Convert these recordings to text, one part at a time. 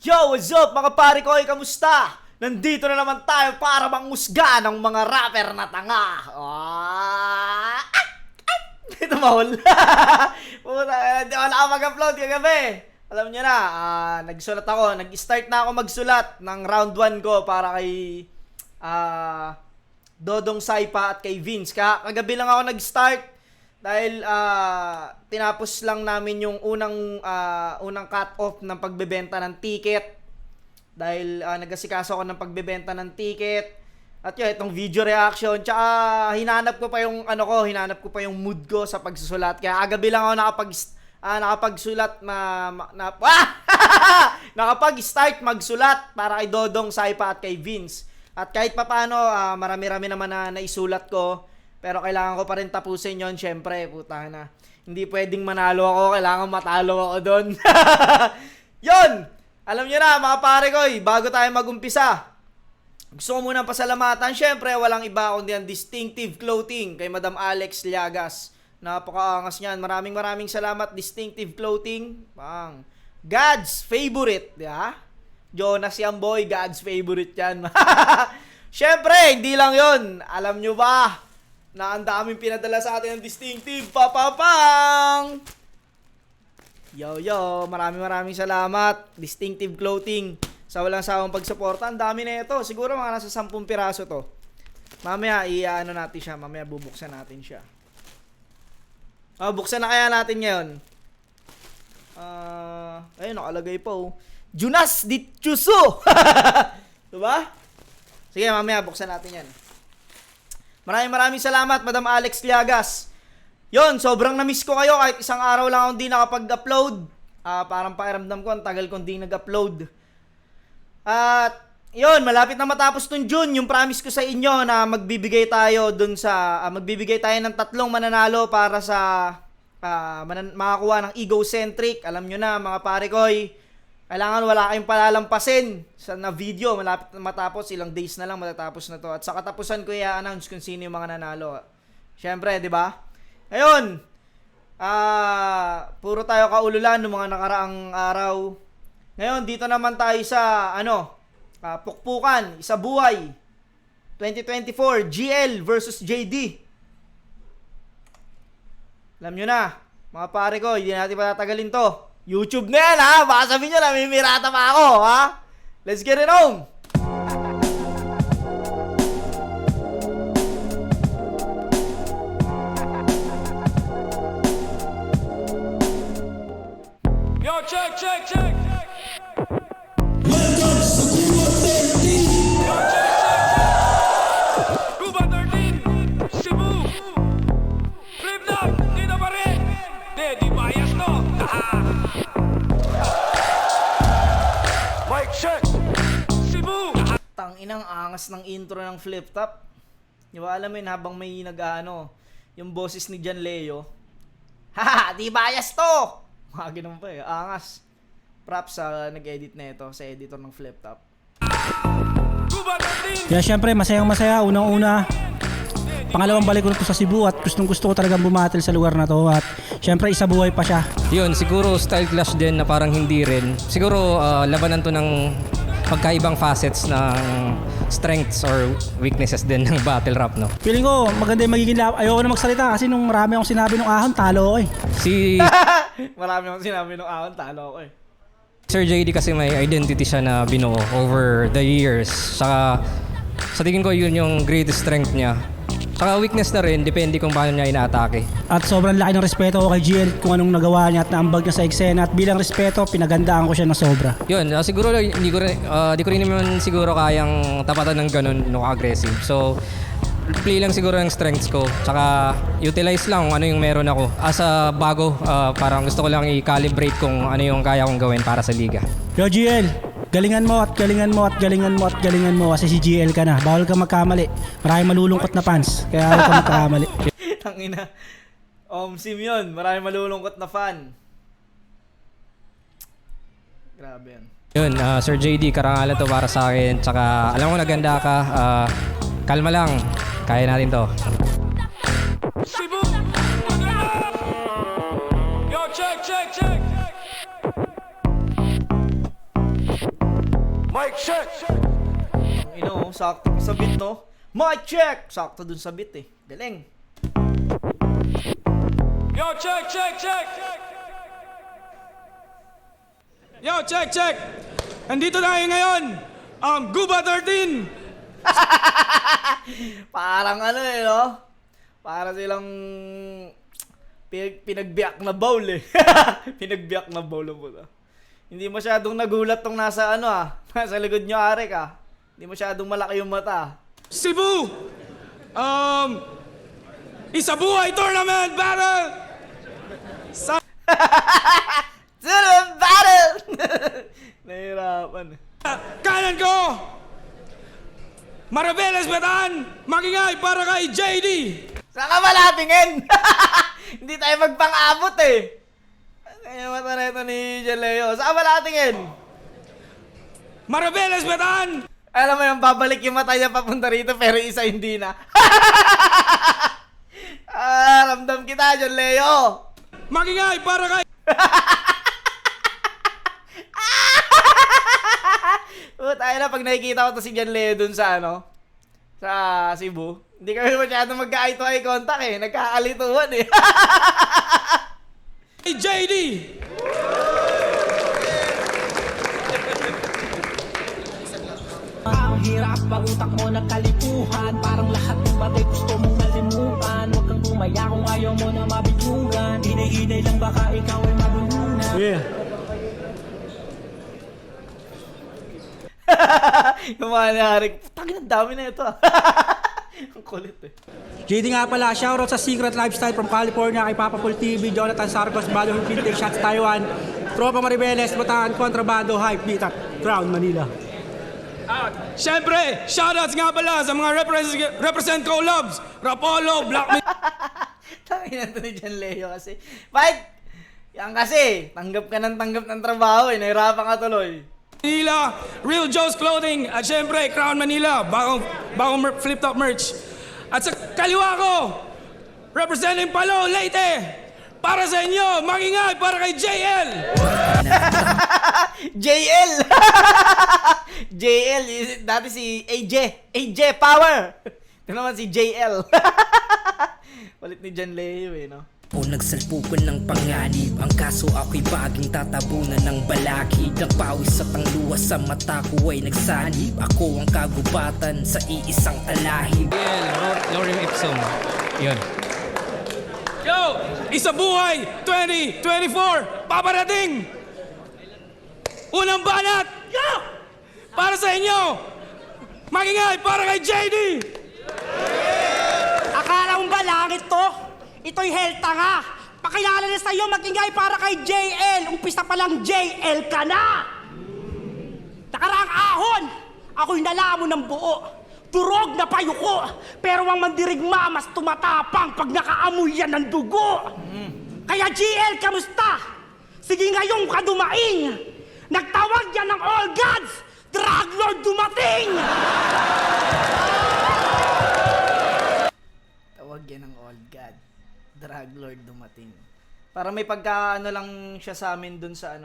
Yo, what's up mga pare ko? Kamusta? Nandito na naman tayo para mangusga ng mga rapper na tanga. Dito mahol. Puta, di wala ako mag-upload kagabi. Alam niyo na, nagsulat ako. Nag-start na ako magsulat ng round 1 ko para kay Dodong Saipa at kay Vince. Kagabi lang ako nag-start dahil tinapos lang namin yung unang cut-off ng pagbebenta ng ticket. Dahil nagasikaso ako ng pagbebenta ng ticket. At yun, itong video reaction. Tsaka hinanap ko pa yung yung mood ko sa pagsusulat. Kaya agabi lang ako nakapagsulat nakapag-start magsulat para kay Dodong Saipa at kay Vince. At kahit papaano, marami-rami naman na naisulat ko. Pero kailangan ko pa rin tapusin yon, syempre, puta na. Hindi pwedeng manalo ako, kailangan matalo ako doon. Yon! Alam niyo na, mga pare ko, bago tayo magumpisa, gusto ko munang pasalamatan. Syempre, walang iba kundi ang Distinctive Clothing kay Madam Alex Llagas. Napakaangas niyan. Maraming salamat, Distinctive Clothing. God's favorite, ya? Jonas yan, boy. God's favorite yan. Syempre, hindi lang yon. Alam nyo ba na ang daming pinadala sa atin ng Distinctive Papapang? Yo, maraming salamat, Distinctive Clothing, sa walang sawang pagsuporta. Ang dami na ito. Siguro mga nasa 10 piraso to. Mamaya, natin siya. Mamaya, bubuksan natin siya. Buksan na kaya natin ngayon. Ayun, nakalagay pa, oh. Jonas Ditchuso! Diba? Sige, mamaya, buksan natin yan. Maraming salamat, Madam Alex Llagas. Yon, sobrang na-miss ko kayo kahit isang araw lang akong di nakapag-upload. Parang pakiramdam ko, ang tagal kong di nag-upload. At, yon, malapit na matapos tong June. Yung promise ko sa inyo na magbibigay tayo ng 3 mananalo para sa makakuha ng Egocentric. Alam nyo na, mga pare koy, kailangan wala kayong palalampasin na video. Malapit na matapos, ilang days na lang matatapos na to. At sa katapusan ko i-announce kung sino yung mga nanalo. Siyempre, di ba? Ayun, puro tayo kaululan ng mga nakaraang araw. Ngayon, dito naman tayo sa, Pukpukan, Isa Buhay, 2024, GL versus JD. Alam nyo na, mga pare ko, hindi natin patatagalin to. YouTube na yan, ha? Baka sabihin nyo, namimirata pa ako, ha? Let's get it on! Yo, check. Welcome sa Cuba 13! Yo, check. Cuba 13, Cebu. Flip na, dito pa rin. Di bias to. Mic check. Cebu. Tanginang angas ng intro ng Flip Top. Di ba alam mo yun, habang may yung boses ni Jan Leo. Di bias to! Mga ganun pa angas. Props sa nag-edit na ito, sa editor ng Flip Top. Cuba 13. Kaya syempre, masayang-masaya. Unang-una, pangalawang balik ko na to sa Cebu at gustong-gusto ko talagang bumatil sa lugar na to. At syempre, isa buhay pa siya. Yun, siguro style clash din na parang hindi rin. Siguro labanan to ng magkaibang facets ng strengths or weaknesses din ng battle rap, no? Feeling ko, maganda yung magiging ayoko na magsalita kasi nung marami akong sinabi nung ahon, talo ako eh. Si Marami akong sinabi nung ahon, talo ako eh. Sir JD kasi may identity siya na binuo over the years. Saka sa tingin ko yun yung greatest strength niya. Saka weakness na rin, depende kung paano niya inaatake. At sobrang laki ng respeto ko kay GL kung anong nagawa niya at naambag niya sa eksena. At bilang respeto, pinagandaan ko siya ng sobra. Yun, siguro di ko rin naman siguro kayang tapatan ng ganun no aggressive. So play lang siguro yung strengths ko. Tsaka utilize lang kung ano yung meron ako. As a bago, parang gusto ko lang i-calibrate kung ano yung kaya kong gawin para sa liga. Yo GL, galingan mo kasi si GL ka na. Bawal ka magkamali. Maraming malulungkot na fans. Kaya huwag ka magkamali. Tangina. Sim yun. Marami malulungkot na fan. Grabe yan. Yun, Sir JD, karangalan to para sa akin. Tsaka alam ko naganda ka. Kalma lang. Kaya natin to. Cebu. Yo, check. Mic check. Sakto sa beat, no? Mic check! Sakto dun sa beat, eh. Galing. Yo, check. Yo, check. Nandito tayo ngayon, ang Guba 13. Parang ano, eh, no? Para silang pinagbiyak na bowl, eh. Pinagbiyak na bowl mo to. Hindi masyadong nagulat tong nasa ano, nasa likod nyo, Arek, Hindi masyadong malaki yung mata. Cebu. Isabuhay Tournament Battle. Tournament battle! Nahirapan. Kanan ko. Marabeles Bataan. Makingay para kay JD. Saan ka malatingin? Hindi tayo magpang-abot, eh. Kaya mata na ito ni Jaleo. Saan ka malatingin? Marabeles Bataan. Alam mo yung babalik yung mata niya papunta rito pero isa hindi na. Ramdam kita, John Leo. Makingay para kay Tayo na pag nakikita ko to si John Leo dun sa sa Cebu. Hindi kami masyadong magka-eye to eye contact, eh. Nagkakalituhan, eh. JD. Ang hirap pag utak mo nagkalipuhan. Parang lahat ng bagay gusto mong malimutan. Huwag kang tumaya kung ayaw mo na mabigugan. Hinay-hinay lang baka ikaw ay mabulunan. Yung mga nangyari, putang ang dami na ito, Ang kulit, eh. JD nga pala, shoutout sa Secret Lifestyle from California kay Papa Paul TV, Jonathan Sarcos, Balo Vintage Shots Taiwan, Tropa Maribeles, Bataan, Kontrabando, Hype Beat at Crown Manila. Siyempre, shoutouts nga pala sa mga represent ko loves, Rapolo, Black Tangin na to ni John Leo kasi. Bakit? Yan kasi, tanggap ng trabaho, eh. Nahirapan ka tuloy. Manila, Real Joe's Clothing, at siyempre, Crown Manila, bagong flip-top merch. At sa kaliwa ko, representing Palo, Leyte, para sa inyo, makingay para kay JL. JL! JL, dati si AJ Power! Ito naman si JL. Palit ni John Leo, eh, no? O nagsalpukan ng panganib. Ang kaso ako'y baging tatabunan ng balakid. Ang pawis at ang luha sa mata ko ay nagsanib. Ako ang kagubatan sa iisang talahib. Lorem ipsum. Yun. Yo, Isabuhay 2024, paparating! Unang banat! Yo! Para sa inyo! Makingay para kay JD! Akala mo ba langit to? Ito'y helta nga. Pakilala na sa'yo, magingay para kay JL. Umpisa pa lang JL ka na. Nakaraang ahon, ako'y nalamon ng buo. Durog na payuko, pero ang mandirigma mas tumatapang pag nakaamoy yan ng dugo. Kaya JL, kamusta? Sige ngayong ka dumaing. Nagtawag yan ng all gods, drug lord dumating. Tawag yan ng old god. Drug lord dumating. Para may pagkaano lang siya sa amin dun sa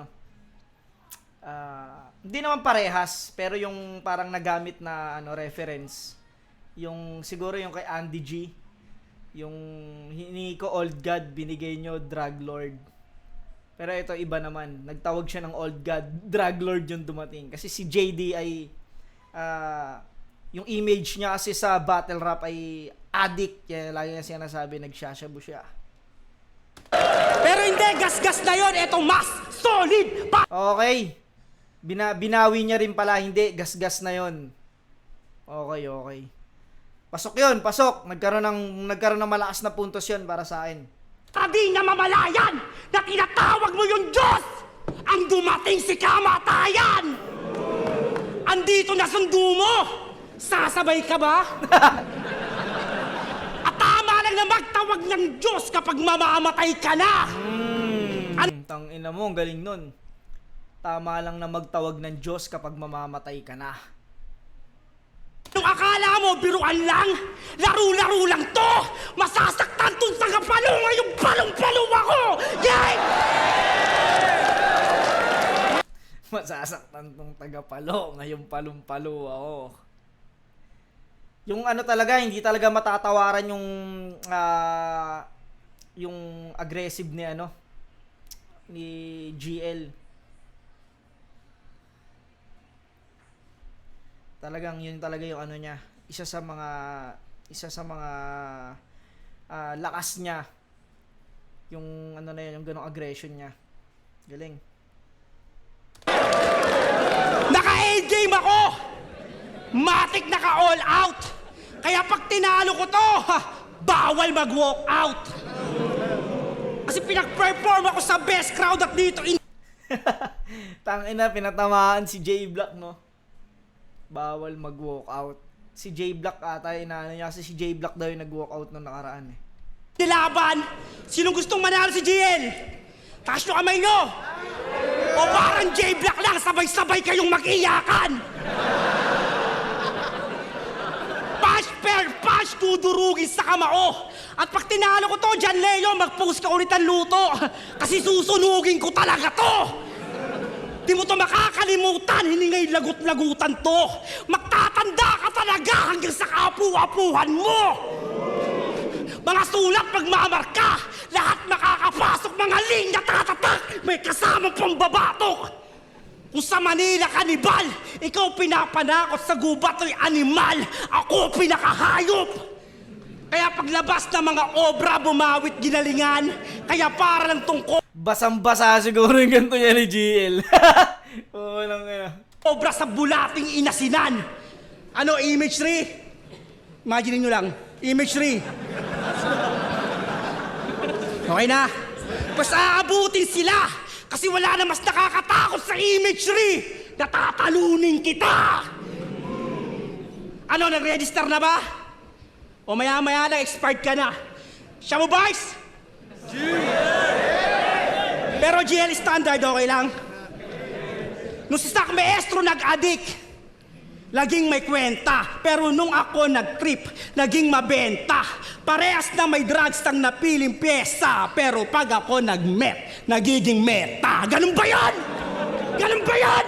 hindi naman parehas, pero yung parang nagamit na reference. Yung siguro yung kay Andy G. Yung hiningi ko old god, binigay nyo drug lord. Pero ito iba naman. Nagtawag siya ng old god, drug lord yung dumating. Kasi si JD ay yung image niya kasi sa battle rap ay addict. Kaya lagi niya sinasabi, nagsashabu siya. Pero hindi, gas-gas na yun. Ito mas solid pa. Okay. Binawi niya rin pala, hindi. Gas-gas na yon. Okay. Pasok yun, pasok. Nagkaroon ng malakas na puntos yun para sa akin. Di na mamalayan na tinatawag mo yung Diyos. Ang dumating si kamatayan. Andito na sundo mo. Sasabay ka ba? At tama lang na magtawag ng Diyos kapag mamamatay ka na. Tangina mo, ang galing nun. Tama lang na magtawag ng Diyos kapag mamamatay ka na. Nung akala mo biruan lang, laro-laro lang to. Masasaktan tong tagapalo ngayong palong-palo ako. Yay! Masasaktan tong taga-Palo. Ngayon palong-palo ako. Yung ano talaga, hindi talaga matatawaran yung aggressive ni ano ni GL. Talagang yun talaga yung ano niya, isa sa mga lakas niya. Yung ano na yun, yung ganong aggression niya. Galing. Naka-A-game ako! Matik naka-all out! Kaya pag tinalo ko to, bawal mag-walk out! Kasi pinag-perform ako sa best crowd at dito Tangina, pinatamaan si J Black, no? Bawal mag-walk out. Si J Black ata, inaano niya kasi si J Black daw yung nag-walk out nung nakaraan eh. nilaban. Sinong gustong manalo si GL? Taas nyo kamay nyo! O parang J-Black lang, sabay-sabay kayong mag-iyakan! Pash per pash, dudurugin sa kamao! At pag tinalo ko to, John Leo, mag-post ka ulit ang luto! Kasi susunugin ko talaga to! Di mo to makakalimutan, hindi ngay lagut-lagutan to! Magtatanda ka talaga hanggang sa kapu-apuhan mo! Mga sulat magmamarka, lahat makakapasok, mga linya tatatak, may kasamang pambabatok. Kung sa Manila kanibal, ikaw pinapanakot sa gubat ay animal, ako pinakahayop. Kaya paglabas ng mga obra, bumawit ginalingan, kaya para lang tungkol Basang-basa siguro yung ganito niya ni GL. Oo lang kaya. obra sa bulating inasinan. Ano, imagery? Imagine nyo lang, imagery. Okay na? Mas aabutin sila kasi wala na mas nakakatakot sa imagery. Natatalunin kita! Ano, nag-register na ba? O maya-maya lang, expired ka na. Siya mo, boys? Pero GL standard, okay lang? Nung si Stock Maestro nag-addict, laging may kwenta. Pero nung ako nag-trip, naging mabenta. Parehas na may drugs tang napiling pyesa. Pero pag ako nag-met, nagiging meta. Ganun ba yan? Ganun ba yan?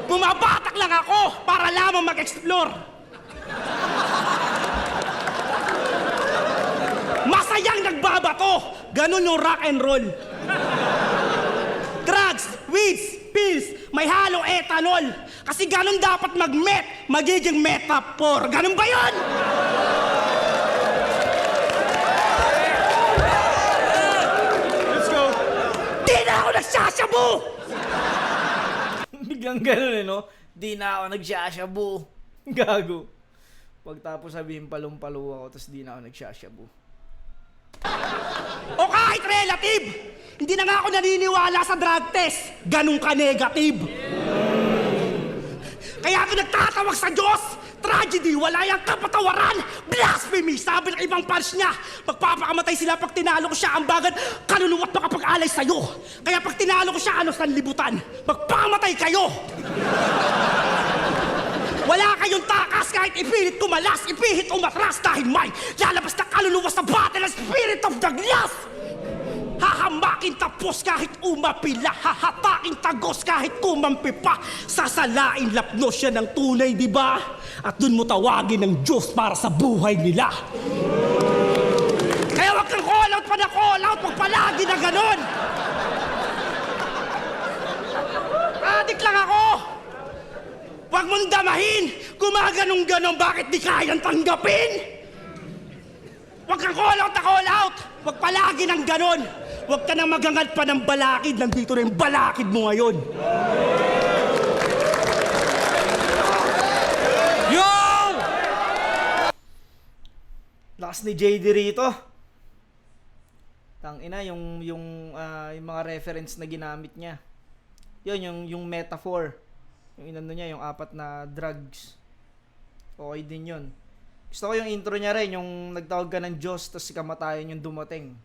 Bumabatak lang ako para lamang mag-explore. Masayang nagbabato. Ganun yung rock and roll. Drugs, weeds, pills, may halong ethanol. Kasi ganun dapat mag-met, magiging metaphor. Ganun ba yun? Let's go. Di na ako nagsasyabu! Biglang ganun eh, no? Di na ako nagsasyabu. Gago. Pagtapos sabihin palong-palo ako, tapos di na ako nagsasyabu. O kahit relative, hindi na nga ako naniniwala sa drug test. Ganun ka negative. Kaya ako nagtatawag sa Diyos. Tragedy, wala yung kapatawaran. Blasphemy, sabi ng ibang fans niya. Magpapakamatay sila pag tinalo ko siya. Ang bagad, kaluluwa't makapag-alay sa'yo. Kaya pag tinalo ko siya, ano sanlibutan? Magpakamatay kayo. Wala kayong takas kahit ipilit kumalas, ipihit umatras dahil may lalabas na kaluluwa sa battle ng spirit of the glass. Hahamakin tapos kahit umapila, hahatakin tagos kahit kumampi pa. Sasalain lapnos siya ng tunay, di ba? At dun mo tawagin ng Diyos para sa buhay nila. Kaya wag kang call out pa na call out, wag palagi na ganon. Adik lang ako. Huwag mong damahin! Gumaganong-ganon, bakit di kayang tanggapin? Huwag kang call out na call out! Huwag palagi ng ganon! Huwag ka nang magangad pa ng balakid, nandito na yung balakid mo ngayon! Yo! Lakas ni JD rito. Tangina, yung mga reference na ginamit niya. Yun, yung metaphor. Yung inano niya, yung 4 na drugs. Okay din yun. Gusto ko yung intro niya rin, yung nagtawag ka ng Diyos, tapos si kamatayan yung dumating.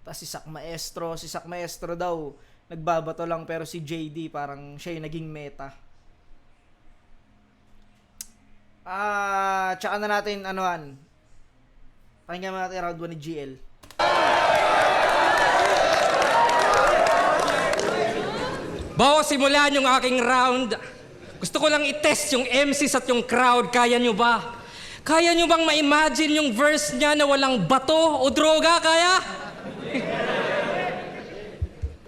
Tapos si Stock Maestro daw, nagbabato lang, pero si JD, parang siya yung naging meta. Tsaka na natin, pakinggan natin round 1 ni GL. Bago simulan yung aking round, gusto ko lang i-test yung MCs at yung crowd. Kaya nyo ba? Kaya nyo bang ma-imagine yung verse niya na walang bato o droga? Kaya?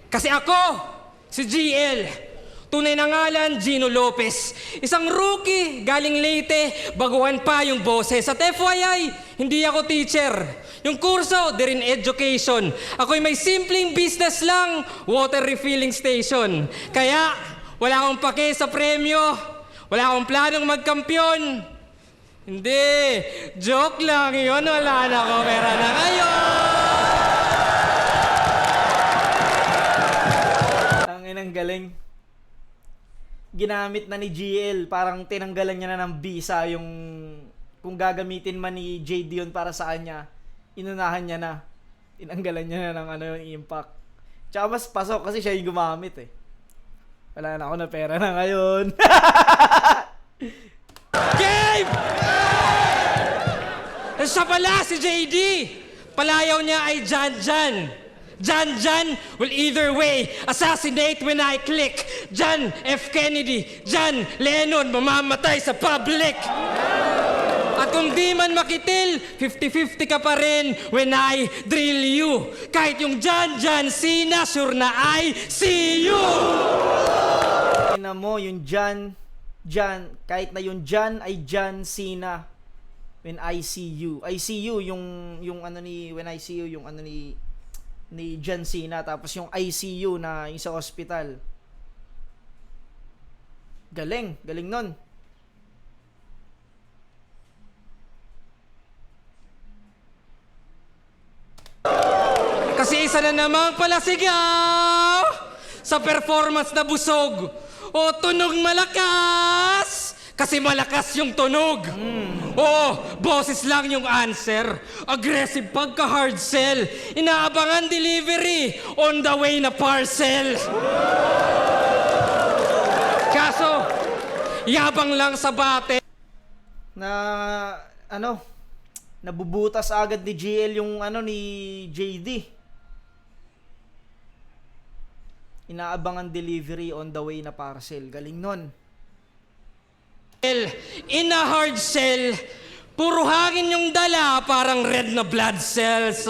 Kasi ako, si GL, tunay na ngalan, Gino Lopez. Isang rookie, galing Leyte, baguhan pa yung boses. At FYI, hindi ako teacher. Yung kurso, they're in education. Ako'y may simpleng business lang, water refilling station. Kaya, wala akong pake sa premyo, wala akong planong magkampiyon. Hindi, joke lang yun, wala na ako, pera na kayo. Ang inang galing. Ginamit na ni GL, parang tinanggalan niya na ng visa yung kung gagamitin man ni JD yun para sa kanya, inunahan niya na. Tinanggalan niya na ng yung impact. Tsaka mas pasok kasi siya yung gumamit eh. Wala na ako na pera na ngayon. Game! Siya pala si JD. Palayaw niya ay Jan. Jan will either way assassinate when I click. John F. Kennedy, John Lennon, mamamatay sa public. At kung di man makitil, 50-50 ka pa rin when I drill you. Kahit yung John Cena, sure na I see you. Tingnan mo, yung John, kahit na yung John ay John Cena. When I see you. I see you, yung ano ni, when I see you, yung ano ni John Cena. Tapos yung ICU na yung sa hospital. Galing nun. Kasi isa na namang palasigaw sa performance na busog o tunog malakas. Kasi malakas yung tunog. Oo, boses lang yung answer. Aggressive pagka-hard sell. Inaabangan delivery. On the way na parcel. Kaso, yabang lang sa bate. Nabubutas agad ni GL yung ni JD. Inaabangan delivery on the way na parcel. Galing nun. In a hard sell, puro hangin yung dala, parang red na blood cells.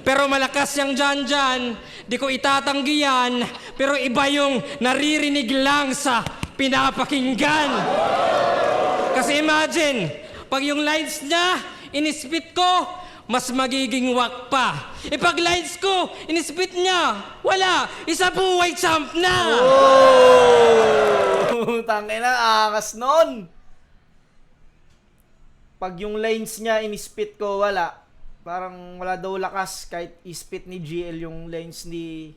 Pero malakas yung Jan, di ko itatanggi yan, pero iba yung naririnig lang sa pinapakinggan. Kasi imagine, pag yung lines niya, inispit ko, mas magiging wak pa. Pag lines ko, inispit niya, wala, isa buhay champ na! Tangina, angas nun. Pag yung lines niya inispit ko, wala. Parang wala daw lakas kahit ispit ni GL yung lines ni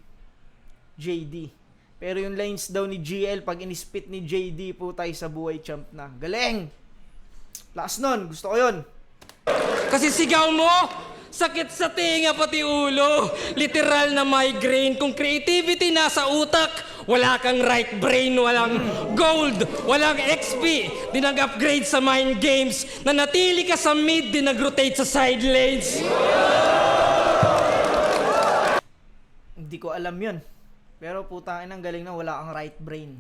JD. Pero yung lines daw ni GL, pag inispit ni JD, putay sa buhay champ na. Galing! Lakas nun, gusto ko yun. Kasi sigaw mo, sakit sa tinga pati ulo. Literal na migraine. Kung creativity nasa utak, wala kang right brain, walang gold, walang XP. Di nag-upgrade sa mind games. Nanatili ka sa mid, di nag-rotate sa side lanes. Hindi ko alam yun. Pero putang inang galing na wala kang right brain.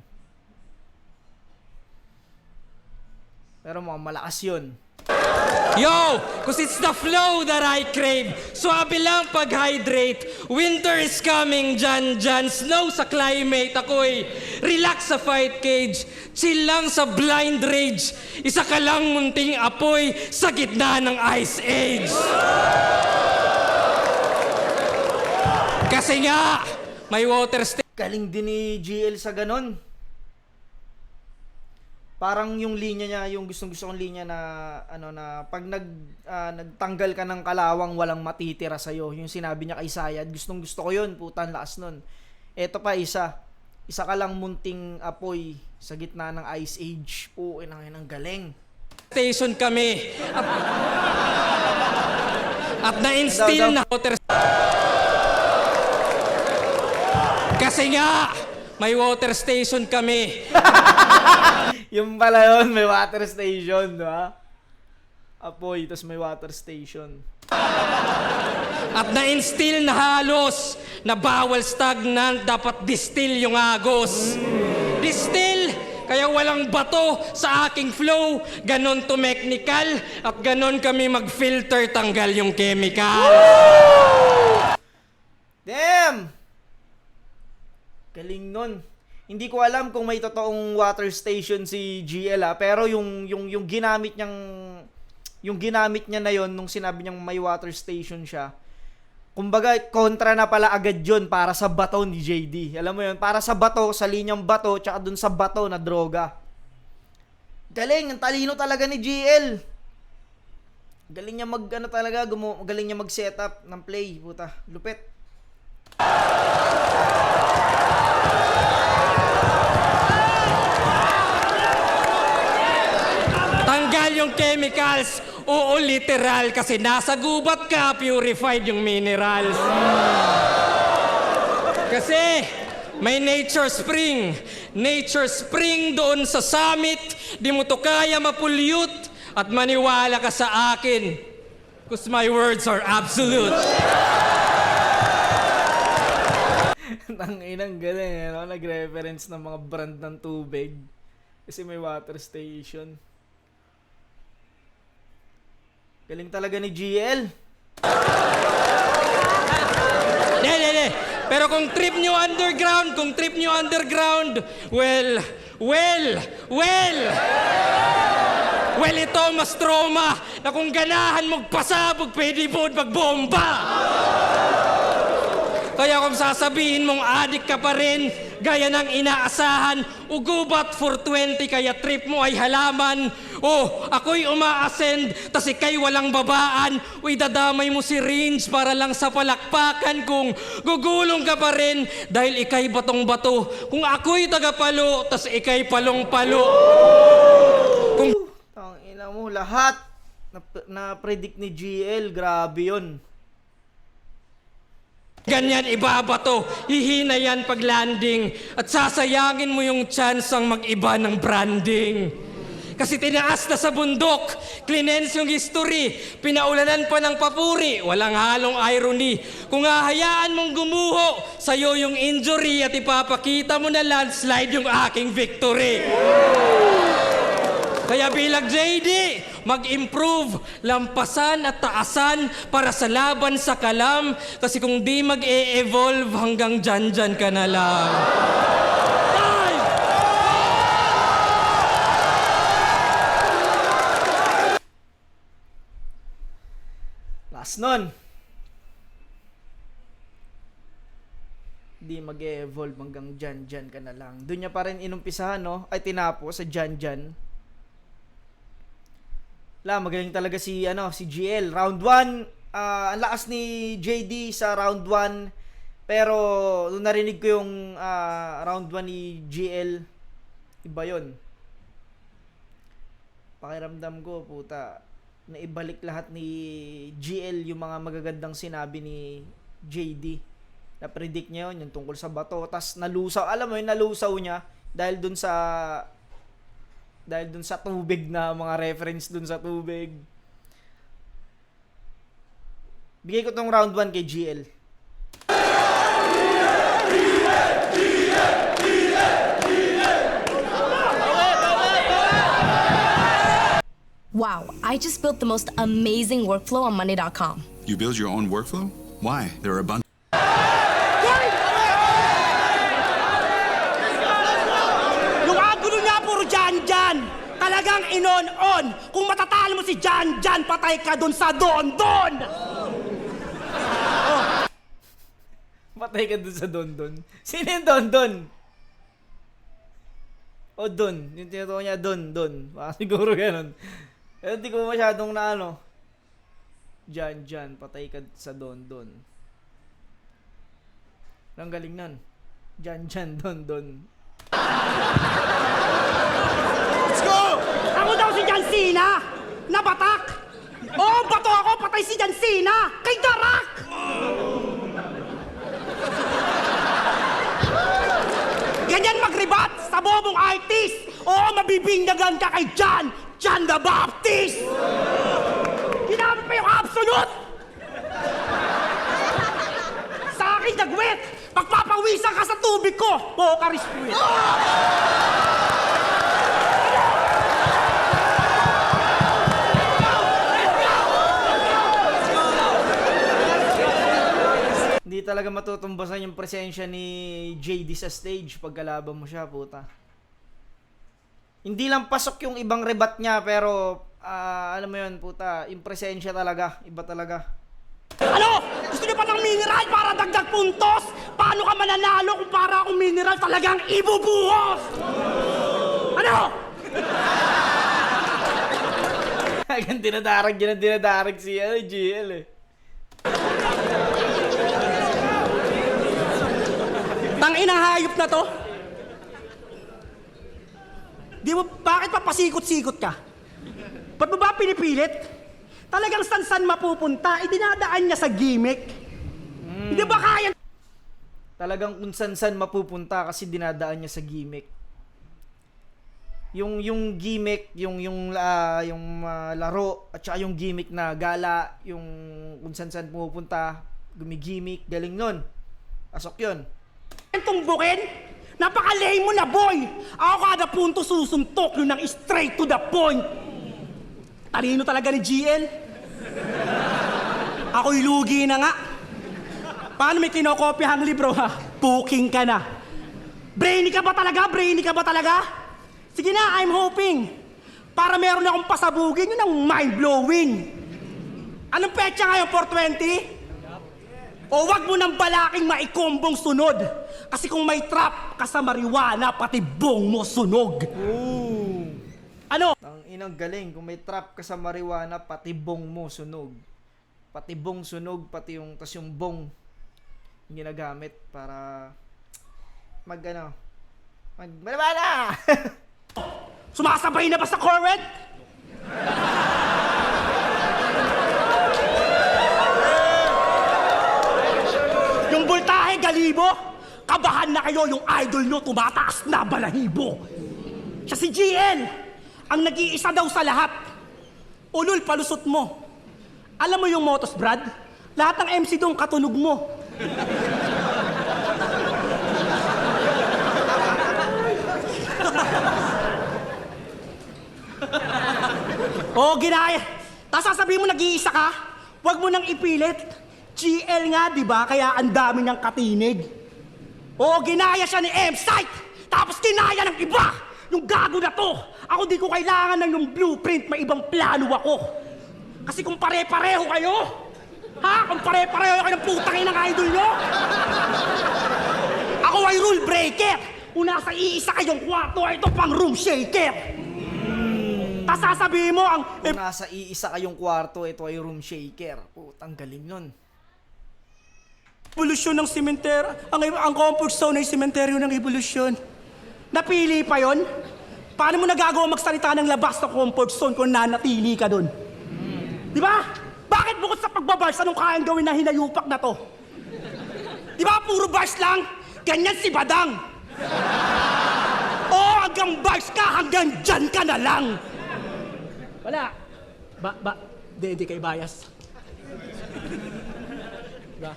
Pero mukhang malakas yun. Yo, cause it's the flow that I crave. Swabe lang pag-hydrate. Winter is coming, Jan. Snow sa climate. Ako'y relax sa fight cage. Chill lang sa blind rage. Isa ka lang munting apoy sa gitna ng ice age. Kasi nga, may water Galing din ni GL sa ganon. Parang yung linya niya, yung gustong-gusto kong linya na na pag nagtanggal ka ng kalawang walang matitira sa iyo. Yung sinabi niya kay Sayad, gustong-gusto ko 'yun, putan lakas nun. Eto pa isa ka lang munting apoy sa gitna ng ice age. Inang galing. station kami. At na-instill na water. Kasi nga, may water station kami. Yung pala yun, may water station, di ba? Apoy, tas may water station. At na-instill na halos na bawal stagnant, dapat distill yung agos. Distill, kaya walang bato sa aking flow. Ganon to technical at ganon kami mag-filter, tanggal yung chemical. Damn! Galing nun. Hindi ko alam kung may totoong water station si GL pero yung ginamit niya na yon nung sinabi niyang may water station siya. Kumbaga, kontra na pala agad yun para sa bato ni JD. Alam mo yun, para sa bato, sa linyang bato, tsaka dun sa bato na droga. Galing, ang talino talaga ni GL. Galing niya galing niya mag-setup ng play. Puta, lupit. Tanggal yung chemicals. Oo, literal. Kasi nasa gubat ka, purified yung minerals. Kasi may nature spring. Nature spring doon sa summit. Di mo to kaya mapulyut. At maniwala ka sa akin. Because my words are absolute. Tanginang galing, no? Nag-reference ng mga brand ng tubig. Kasi may water station. Galing talaga ni GL. Ne. Pero kung trip nyo underground, well, ito mas trauma na kung ganahan magpasabog, pwede mo magbomba. Kaya kung sasabihin mong adik ka pa rin, gaya ng inaasahan, ugubat for 20 kaya trip mo ay halaman. Oh, ako'y uma-ascend, tas ikay walang babaan. Uy, dadamay mo si Range para lang sa palakpakan kung gugulong ka pa rin dahil ikay batong-bato. Kung ako'y tagapalo, tas ikay palong-palo. Tangina mo, lahat na predict ni GL, grabe yun. Ganyan ibabato, hihina yan pag landing at sasayangin mo yung chance ang mag-iba ng branding. Kasi tinaas na sa bundok, cleanse yung history, pinaulanan pa ng papuri, walang halong irony. Kung hahayaan mong gumuho, sa'yo yung injury at ipapakita mo na landslide yung aking victory. Kaya bilang JD, mag-improve, lampasan at taasan para sa laban sa kalam. Kasi kung di mag-e-evolve, hanggang dyan ka na lang. Ay! Last nun. Di mag-evolve hanggang dyan ka na lang. Doon niya pa rin inumpisahan, no? Ay tinapos sa dyan. Magaling talaga si GL. Round 1, ang lakas ni JD sa round 1. Pero nung narinig ko yung round 1 ni GL, iba yun. Pakiramdam ko, puta, naibalik lahat ni GL yung mga magagandang sinabi ni JD. Na-predict niya yun, yung tungkol sa bato. Tas nalusaw, alam mo yun, nalusaw niya dahil dun sa tubig na mga reference dun sa tubig. Bigay ko tong round 1 kay GL. Wow, I just built the most amazing workflow on Monday.com. You build your own workflow? Why? There are a bunch. Yung agulo niya, puro dyan. Talagang inon-on. Kung matatalo mo si dyan, patay ka dun sa don. Patay ka dun sa Don. Sino yung Don? O Don. Yung tinatawag niya Don. Baka siguro ganun. Pero hindi ko masyadong na Dyan. Patay ka sa Don. Ang galing nun. Dyan, Don. Let's go! Ako daw si John Cena. Nabatak. Oo, bato ako. Patay si John Cena. Kay Darak. Ganyan mag-rebat sa bobong artist. Oo, mabibinyagan ka kay John the Baptist. Ginamit pa yung absolute. Sa akin maraming nagwet! Magpapawisan ka sa tubig ko! Pokaris puwet! Hindi talaga matutumbasan yung presensya ni JD sa stage pag kalaban mo siya, puta. Hindi lang pasok yung ibang rebat niya, pero alam mo yun, puta, yung presensya talaga, iba talaga. Ano? Gusto niyo pa ng mineral para dagdag puntos? Paano ka mananalo kung para akong mineral talagang ibubuhos? Ano? Hanggang dinadarag si GL eh. Tangina hayop na to? Di mo, bakit pa pasikot-sikot ka? Ba't mo ba pinipilit? Talagang san-san mapupunta, idinadaan niya sa gimmick. Hindi ba kaya? Talagang kung san mapupunta kasi dinadaan niya sa gimmick. Yung gimmick, yung laro at saka yung gimmick na gala, yung kung san pumupunta, gumigimmick, galing nun. Pasok yun. Tumbukin? Napaka-lame mo na, boy! Ako kada punto susuntok yun ng straight to the point. Talino talaga ni GL. Ako'y lugi na nga. Paano may kinokopyahang libro, ha? Booking ka na. Brainy ka ba talaga? Brainy ka ba talaga? Sige na, I'm hoping. Para meron akong pasabugin, yun ang mind-blowing. Anong petsa ngayon, 420? O wag mo nang balaking maikombong sunod. Kasi kung may trap ka sa marijuana, pati bong mo sunog. Ooh. Ano? Ang inang galing, kung may trap ka sa marijuana, pati bong mo sunog. Pati bong sunog, pati yung, tas yung bong yung ginagamit para marijuana! Sumasabay na ba sa current? Yung voltahe, galibo? Kabahan na kayo, yung idol nyo tumataas na balahibo. Siya si GL, ang nag-iisa daw sa lahat. Ulul, palusot mo. Alam mo yung motos, Brad? Lahat ng MC doon katunog mo. Oo, ginaya. Tapos sasabihin mo nag-iisa ka, huwag mo nang ipilit. GL nga, di ba? Kaya ang dami niyang katinig. Oo, ginaya siya ni M-Site. Tapos ginaya ng iba. Yung gago na to. Ako di ko kailangan ng yung blueprint. May ibang plano ako. Kasi kung pare-pareho kayo, ha? Kung pare-pareho kayo ng putang inang idol nyo, ako ay rule breaker. Kung nasa iisa kayong kwarto, ito pang room shaker. Tapos sasabihin mo ang... Kung nasa iisa kayong kwarto, ito ay room shaker. Putang galing nun. Evolusyon ng sementeryo. Ang comfort zone ay sementeryo ng evolusyon. Napili pa yon? Paano mo nagagawa magsalita ng labas ng comfort zone kung nanatili ka doon? Di ba? Bakit bukod sa pagbabars, anong kayang gawin na hinayupak na to? Di ba puro bars lang? Ganyan si Badang. Oo, hanggang bars ka, hanggang dyan ka na lang. Wala. Hindi kayo bias. Diba?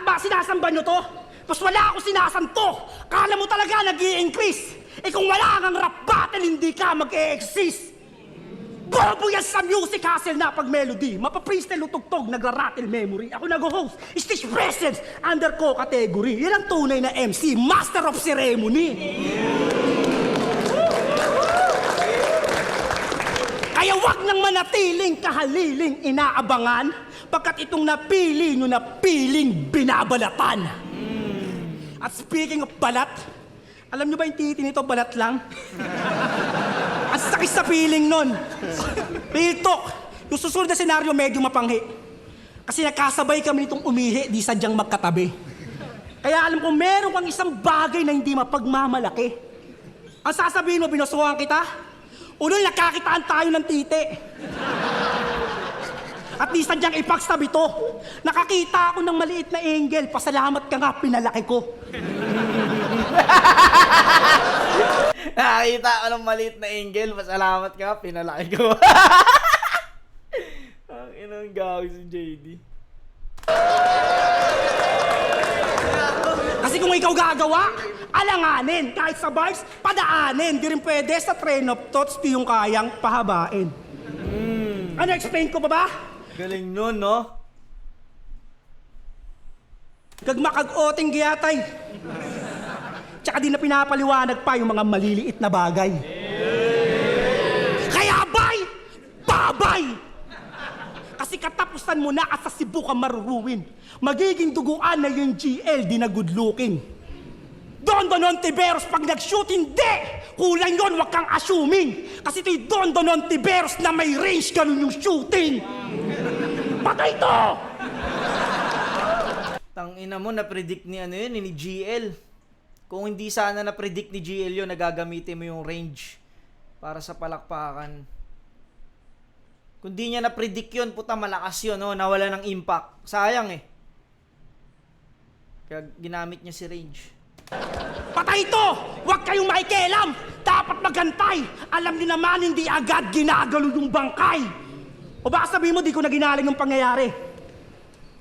Ba, sinasamba nyo to? Mas wala ako sinasanto. Kala mo talaga nag-i-increase. Eh kung wala kang rap battle, hindi ka mag-e-exist. Bobo yan sa music hustle na pag melody. Mapa-freestyle o tugtog, nagra-rattle memory. Ako nag-host, stage presence, under ko category. Yan ang tunay na MC, master of ceremony. Kaya wag nang manatiling kahaliling inaabangan pagkat itong napili nyo na piling binabalatan. At speaking of balat, alam nyo ba yung titi nito balat lang? Ang sakit sa feeling nun. Real talk, yung susunod na senaryo medyo mapanghi. Kasi nakasabay kami nitong umihi, di sadyang magkatabi. Kaya alam ko meron kang isang bagay na hindi mapagmamalaki. Ang sasabihin mo, binusuhan kita? Unol, nakakitaan tayo ng titi. At di sadyang ipagsabi to. Nakakita ako ng maliit na angle. Pasalamat ka nga, pinalaki ko. Nakakita ko ng maliit na angle. Pasalamat ka, pinalaki ko. Ang inang gawin si JD. ikaw gagawa, alanganin. Kahit sa bars, padaanin. Di rin pwede sa train of thoughts, di yung kayang pahabain. Ano, explain ko pa ba? Galing nun, no? Gagmakag-oting giyatay. Tsaka di na pinapaliwanag pa yung mga maliliit na bagay. Kaya bay! Babay! Kasi katapusan mo na at sa Cebu ka maruruwin. Magiging duguan na yung GL, di na good looking. Don Ontiveros pag nag-shoot, hindi! Kulang yun, wag kang assuming. Kasi ito'y Don Ontiveros na may range, ganun yung shooting. Patay to! Tangina mo, na-predict ni ano yun, ni GL. Kung hindi sana na-predict ni GL yun, nagagamitin mo yung range para sa palakpakan. Kung di niya na-predict yun, puta malakas yun, no? Nawala ng impact. Sayang eh. Kaya ginamit niya si range. Patay to! Huwag kayong makikialam! Dapat magantay! Alam niyo naman, hindi agad ginagalo yung bangkay! O baka sabihin mo, di ko na ginaling yung pangyayari.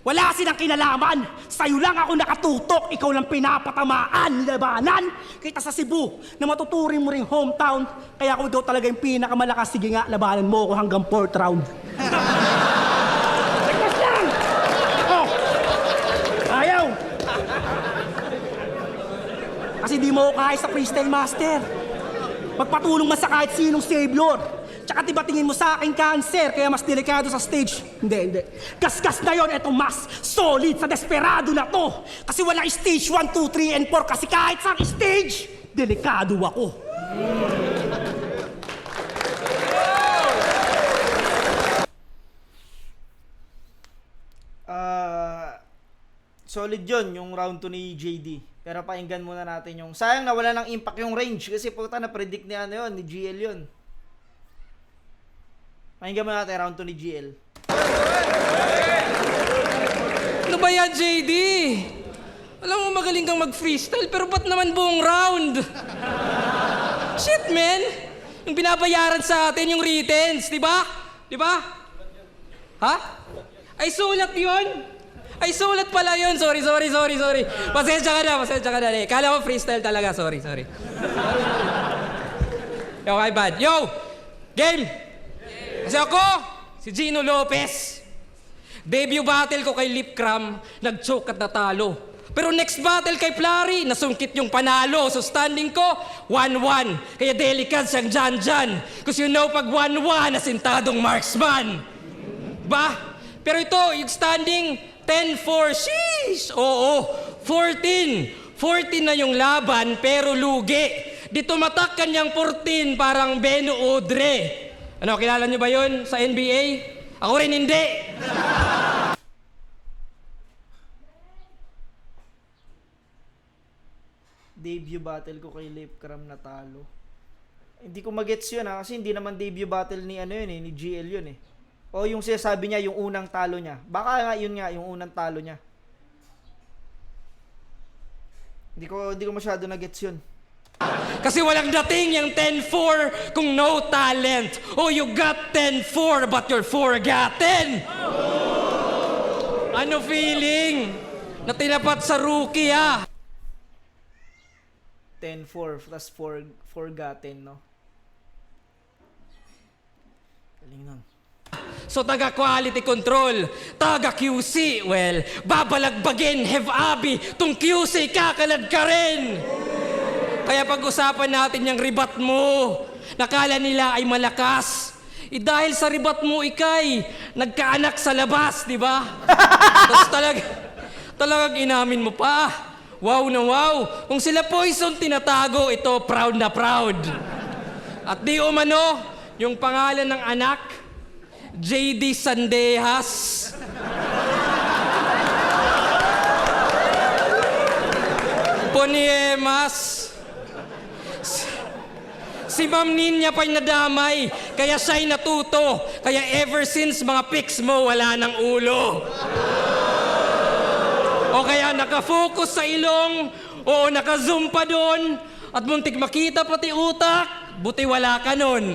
Wala silang kinalaman! Sa'yo lang ako nakatutok! Ikaw lang pinapatamaan! Labanan! Kita sa Cebu, na matuturing mo ring hometown, kaya kung ikaw talaga yung pinakamalakas, sige nga, labanan mo ako hanggang 4th round. Lagpas lang! Oh! Ayaw! Kasi di mo ako kaya sa freestyle master. Magpatulong man sa kahit sinong savior. Tsaka diba tingin mo sa akin cancer, kaya mas delikado sa stage? Hindi. Kaskas na yon, eto mas solid sa desperado na to. Kasi walang stage 1, 2, 3, and 4. Kasi kahit sa stage, delikado ako. Solid yun, yung round 2 ni JD. Pero pakinggan muna natin yung... Sayang nawala ng impact yung range kasi puta na-predict ni ano yun, ni GL yun. Pakinggan muna natin round 2 ni GL. Ano ba yan, JD? Alam mo, magaling kang mag-freestyle, pero ba't naman buong round? Shit, man! Yung binabayaran sa atin, yung writtens, di ba? Di ba? Ha? Ay, sulat yun? Ay, sulat pala yun. Sorry. Pasensya ka na. Kala ko freestyle talaga. Sorry. Yo, my bad. Yo! Game! Kasi ako, si Gino Lopez. Debut battle ko kay Lip Cram, nag-choke at natalo. Pero next battle kay Plari, nasungkit yung panalo. So standing ko, 1-1. Kaya delicate siyang dyan. Kasi you know, pag 1-1, asintadong marksman. Ba? Pero ito, yung standing, 10-4, sheesh! Oo, 14 na yung laban, pero lugi. Di tumatak kanyang 14, parang Beno Odre. Ano, kilala nyo ba yun sa NBA? Ako rin hindi. Debut battle ko kay Lipcram natalo. Hindi ko magets yun ha, kasi hindi naman debut battle ni ano yun eh, ni GL yun eh. O yung sinasabi niya, yung unang talo niya. Baka nga yun nga, yung unang talo niya. Hindi ko masyado na-gets yun. Kasi walang dating yung 10-4 kung no talent. Oh, you got 10-4 but you're forgotten. Ano feeling? Na tinapat sa rookie, ha? 10-4 plus forgotten, no? Galing nun. So taga quality control, taga QC, well, babalagbagin, have abi, tong QC kakalad ka rin. Kaya pag-usapan natin yung ribat mo, nakala nila ay malakas. Dahil sa ribat mo ikay, nagkaanak sa labas, di ba? Tapos talagang inamin mo pa. Wow na wow. Kung sila Poison tinatago, ito proud na proud. At di umano, yung pangalan ng anak, JD Sandejas. Poniemas. Si Ma'am Ninya pa'y nadamay, kaya siya'y natuto. Kaya ever since mga pics mo, wala ng ulo. O kaya nakafocus sa ilong, o naka-zoom pa doon, at muntik makita pati utak, buti wala ka nun.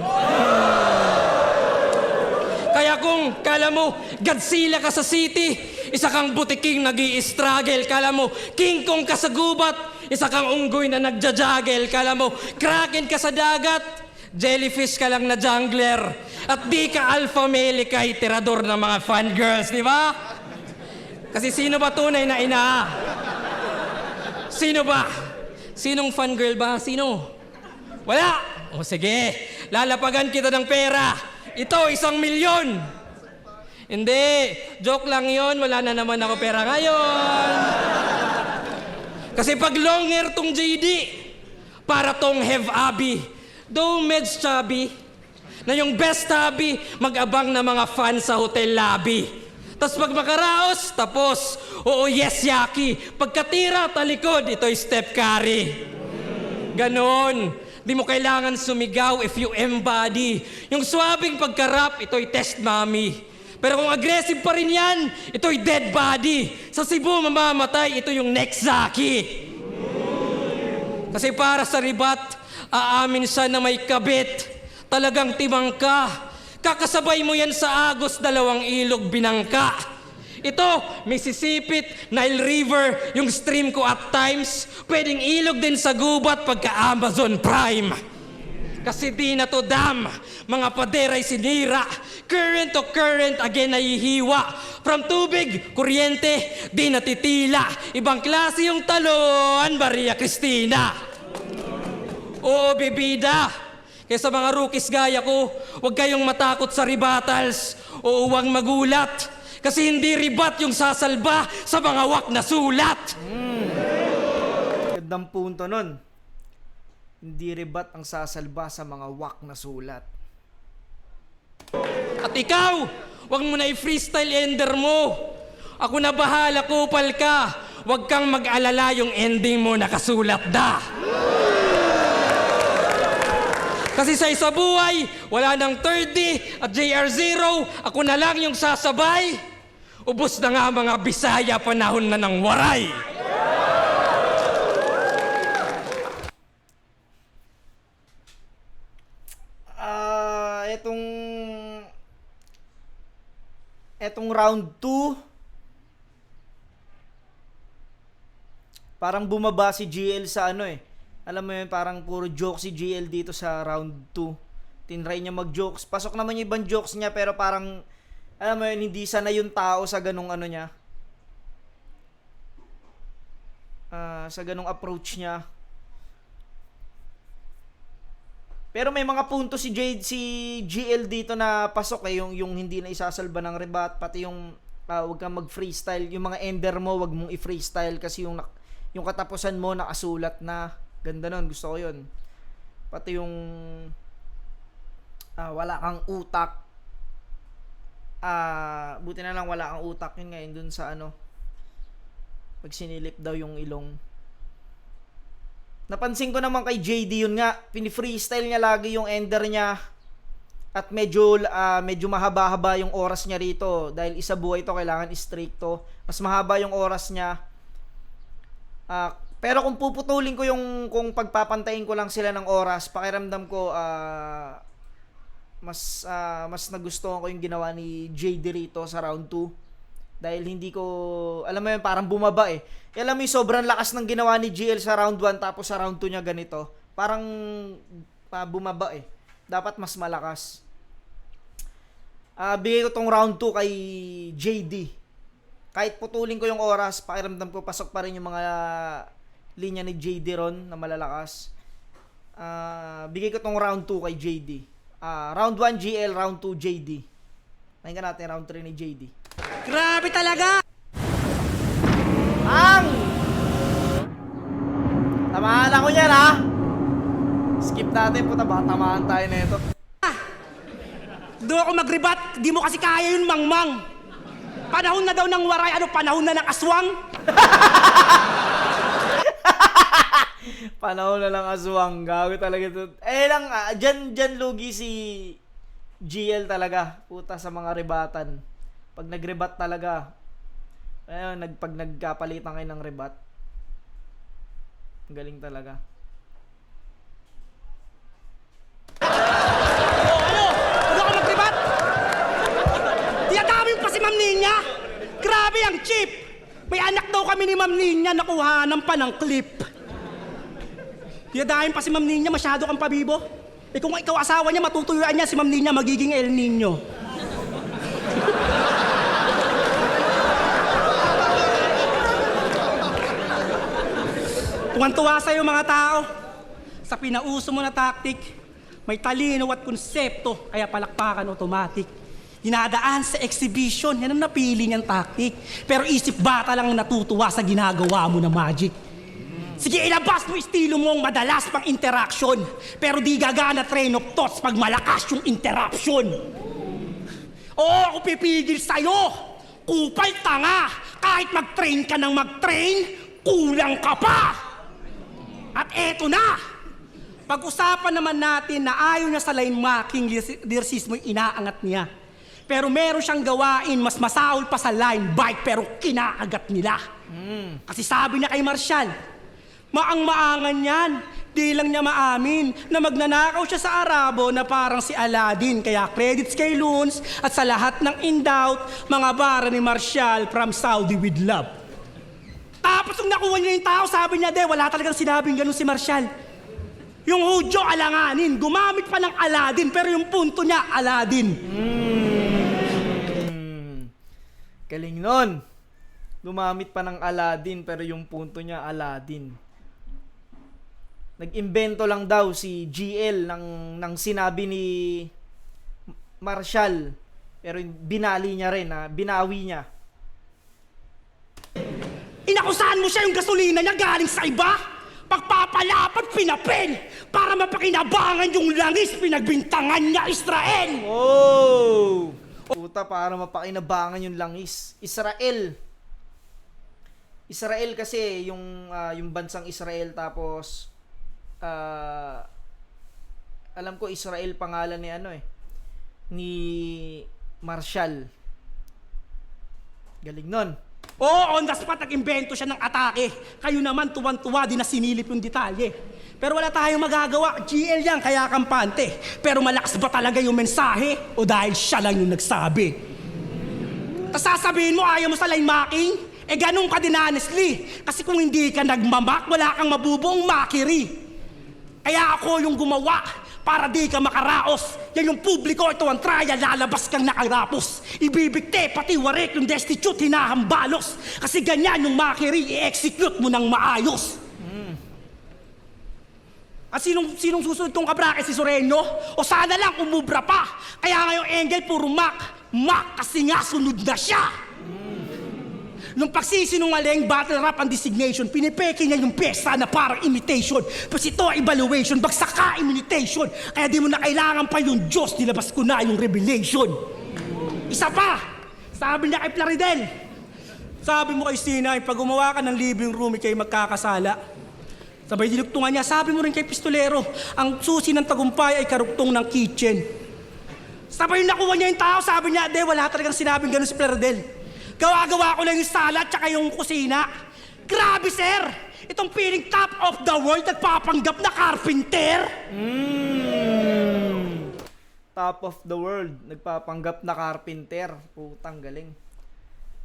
Kaya kung kala mo Godzilla ka sa city, Isa kang butiking nag-i-struggle, kala mo king kong ka sa gubat. Isa kang unggoy na nagja-juggle, kala mo kraken ka sa dagat. Jellyfish ka lang na jungler. At di ka alpha male, kay tirador ng mga fangirls, di ba? Kasi sino ba tunay na ina? Sino ba? Sinong fangirl ba? Sino? Wala! O sige, lalapagan kita ng pera. Ito, 1 milyon. Hindi, joke lang yon. Wala na naman ako pera ngayon. Kasi pag long hair tong JD, para tong have abi, though meds chubby, na yung best hobby, mag-abang na mga fans sa hotel lobby. Tapos pag makaraos, tapos, oo yes yaki. Pagkatira, talikod, ito'y step carry. Ganon. Di mo kailangan sumigaw if you embody. Yung swabing pagkarap, ito'y test mommy. Pero kung aggressive pa rin yan, ito'y dead body. Sa Cebu, mamamatay, ito yung next Zaki. Kasi para sa ribat, aamin siya na may kabit. Talagang timang ka. Kakasabay mo yan sa Agos, 2 ilog binangka. Ito, Mississippi, Nile River, yung stream ko at times, pwedeng ilog din sa gubat pagka Amazon Prime. Kasi di na to dam, mga paderay sinira, current to current again nahihiwa. From tubig, kuryente, di natitila, ibang klase yung talon, Maria Cristina. Oo, bebida, kaya sa mga rookies gaya ko, huwag kayong matakot sa rebuttals o huwag magulat. Kasi hindi ribat yung sasalba sa mga wak na sulat. Gandang punto nun. Hindi ribat ang sasalba sa mga wak na sulat. At ikaw, huwag mo na i-freestyle ender mo. Ako na bahala, kupal ka. Huwag kang mag-alala, yung ending mo nakasulat da. Kasi sa isa buhay, wala nang 30 at JR0, ako na lang yung sasabay. Ubos na nga mga Bisaya, panahon na ng waray. Etong round 2, parang bumaba si GL sa ano eh. Alam mo yun, parang puro joke si GL dito sa round 2. Tinry niya mag-jokes. Pasok naman yung ibang jokes niya, pero parang, alam mo yun, hindi sana yung tao sa ganung ano niya. Sa ganung approach niya. Pero may mga punto si GL dito na pasok eh, yung hindi na isasalba ng rebat, pati yung wag kang mag-freestyle, yung mga ender mo wag mong i-freestyle kasi yung katapusan mo nakasulat na. Ganda nun, gusto ko yun. Pati yung wala kang utak. Buti na lang wala kang utak, yun ngayon dun sa ano, pag sinilip daw yung ilong. Napansin ko naman kay JD yun nga, pini-freestyle niya lagi yung ender niya at medyo mahaba-haba yung oras niya rito dahil isa buhay to, kailangan stricto. Mas mahaba yung oras niya. Pero kung puputulin ko kung pagpapantayin ko lang sila ng oras, pakiramdam ko mas nagustuhan ko yung ginawa ni JD rito sa round 2. Dahil hindi ko, alam mo yun, parang bumaba eh. Alam mo yung sobrang lakas ng ginawa ni GL sa round 1 tapos sa round 2 niya ganito. Parang bumaba eh. Dapat mas malakas. Bigay ko tong round 2 kay JD. Kahit putulin ko yung oras, pakiramdam ko pasok pa rin yung mga linya ni JD ron na malalakas. Bigay ko tong round 2 kay JD. Round 1 GL, round 2 JD. Pakinggan natin round 3 ni JD. Grabe talaga! Tamaan ako yan ha. Skip natin, puta, baka tamaan tayo na ito. Doon ako mag-rebat, di mo kasi kaya yun, mangmang. Panahon na daw ng waray, ano panahon na ng aswang? Panahon na lang aswang, gago talaga ito. Lang, dyan lugi si GL talaga, puta, sa mga rebatan. Pag nag-rebat talaga, ayun, pag nagkapalitan kayo ng rebat, ang galing talaga. Ano? Doon ako mag-rebat? Tiyatami mo pa si Ma'am Ninya? Grabe! Sabi ang chief, may anak daw kami ni Ma'am Ninya nakuhanan pa ng clip. Diyadahin pa si Ma'am Ninya, masyado kang pabibo. Eh kung ikaw asawa niya, matutuyuan niya si Ma'am Ninya, magiging El Nino. Tuwan-tuwa sa'yo mga tao. Sa pinauso mo na tactic, may talino at konsepto, kaya palakpakan automatic. Dinadaan sa exhibition, yan ang napili niyang tactic. Pero isip bata lang ang natutuwa sa ginagawa mo na magic. Sige, ilabas mo estilo mong madalas pang interaction. Pero di gagana train of thoughts pag malakas yung interruption. Oo, ako pipigil sa'yo. Kupal tanga. Kahit mag-train ka ng mag-train, kulang ka pa. At eto na. Pag-usapan naman natin na ayaw niya sa line marking, lyricismo yung inaangat niya. Pero meron siyang gawain mas masaol pa sa line bike pero kinaagat nila. Kasi sabi niya kay Marshall, maang-maangan yan. Di lang niya maamin na magnanakaw siya sa Arabo na parang si Aladdin. Kaya credits kay Loons at sa lahat ng in-doubt, mga bara ni Marshall from Saudi with love. Tapos nung nakuha niya yung tao, sabi niya, wala talagang sinabing ganun si Marshall. Yung Hudyo alanganin, gumamit pa ng Aladdin, pero yung punto niya, Aladdin. Galing nun. Lumamit pa ng Aladdin pero yung punto niya Aladdin. Nag-imbento lang daw si GL ng sinabi ni Marshall pero binali niya rin, binawi niya. Inakusahan mo siya yung gasolina niya galing sa iba? Pagpapalapat pinapel para mapakinabangan yung langis pinagbintangan niya Israel. Oh! Puta, para mapakinabangan yung langis. Israel kasi yung bansang Israel, tapos alam ko Israel pangalan ni ni Marshall. Galing nun. Oo, on the spot nag-imbento siya ng atake. Kayo naman tuwan-tuwa din na sinilip yung detalye. Pero wala tayong magagawa. GL yan, kaya kampante. Pero malakas ba talaga yung mensahe? O dahil siya lang yung nagsabi? Tapos sasabihin mo, ayaw mo sa line marking? Eh ganun ka din honestly. Kasi kung hindi ka nagmamak, wala kang mabubuong makiri. Kaya ako yung gumawa para di ka makaraos. Yan yung publiko, ito ang trial, lalabas kang nakarapos. Ibibigte, pati warik yung destitute, hinahambalos. Kasi ganyan yung makiri, i-execute mo ng maayos. At sinong susunod kong kabrake, si Sureño? O sana lang umubra pa. Kaya ngayong Engel, puro Mac kasi nga sunod na siya. Nung pagsisinungaling, battle rap ang designation, pinipeke niya yung pesa na parang imitation. Tapos ito, evaluation, bagsak ka, imitation. Kaya di mo na kailangan pa yung Diyos, nilabas ko na yung revelation. Isa pa, sabi niya kay Plaridel, sabi mo kay Sinay, pag gumawa ka ng living room, ikay magkakasala. Sabay dinugtungan niya, sabi mo rin kay Pistolero, ang susi ng tagumpay ay karugtong ng kitchen. Sabay nakuha niya yung tao, sabi niya, wala talagang sinabing ganun si Plaridel. Gawa-gawa ko lang yung sala tsaka yung kusina. Grabe, sir! Itong feeling top of the world nagpapanggap na carpenter. Top of the world, nagpapanggap na carpenter. Putang galing.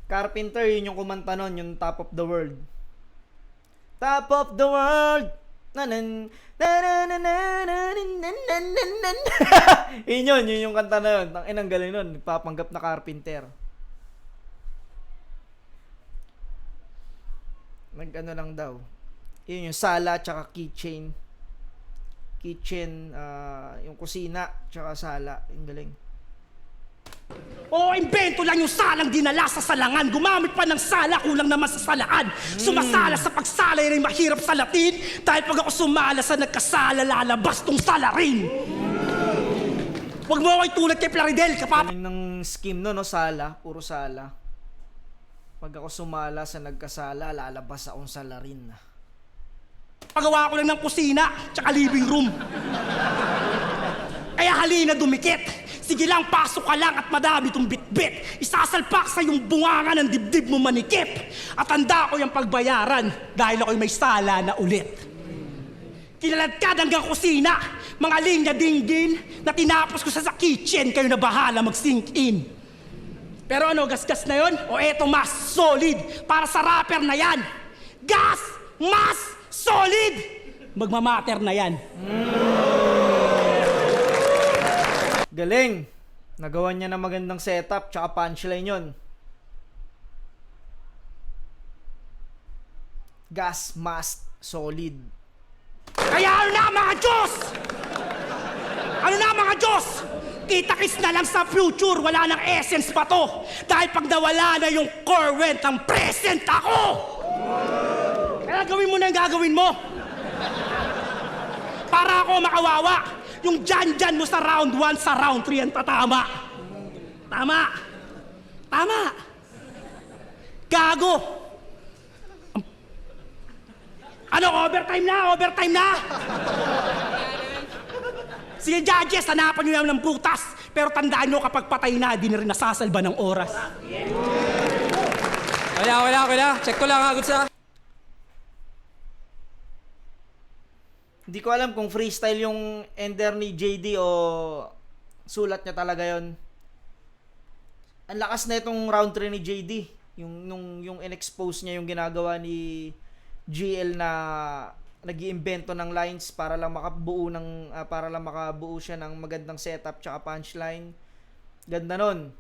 Carpenter, yun yung kumanta nun, yung top of the world. Top of the world! Nanan, yun yung kanta na yun. Ang galing nun, nagpapanggap na carpenter. Nag-ano lang daw. Yun yung sala tsaka kitchen. Yung kusina tsaka sala. Yung galing. Invento lang yung salang dinala sa salangan. Gumamit pa ng sala, kulang naman sa salaan. Sumasala sa pagsala, yun ay mahirap sa Latin. Dahil pag ako sumala sa nagkasala, lalabas tong salarin. Huwag mo ako itulad kay Plaridel, Galing ng scheme no, sala. Puro sala. Pag ako sumala sa nagkasala, lalabas akong salarin. Pagawa ko lang ng kusina, tsaka living room. Kaya halina dumikit. Sige lang, pasok ka lang at madami tong bitbit. Isasalpak sa yung bunganga ng dibdib mo manikip. At tanda ko yung pagbayaran dahil ako'y may sala na ulit. Kilaladkad hanggang kusina, mga linya dinggin na tinapos ko sa kitchen, kayo na bahala mag-sink in. Pero ano, gas-gas na yon? O eto mas solid para sa rapper na yan? Gas! Mas solid! Magmamatter na yan. Galing. Nagawa niya ng magandang setup tsaka punchline yon. Gas mask solid. Kaya ano na mga Diyos? Ano na mga Diyos? Kita-kis na lang sa future, wala nang essence pa to. Dahil pag nawala na yung current, ang present ako! Kaya gawin mo na yung gagawin mo. Para ako makawawa. Yung dyan-dyan mo sa round 1, sa round 3 ang tatama. Tama. Tama. Gago. Ano, overtime na? Overtime na? Sige, judges, hanapan nyo naman ng butas. Pero tandaan nyo, kapag patay na, di na rin nasasalba ng oras. Wala. Check ko lang, agad sa... Hindi ko alam kung freestyle yung ender ni JD o sulat niya talaga yon. Ang lakas na itong round 3 ni JD. Yung in-expose niya yung ginagawa ni GL na nag-iimbento ng lines para lang makabuo siya ng magandang setup tsaka punchline. Ganda nun.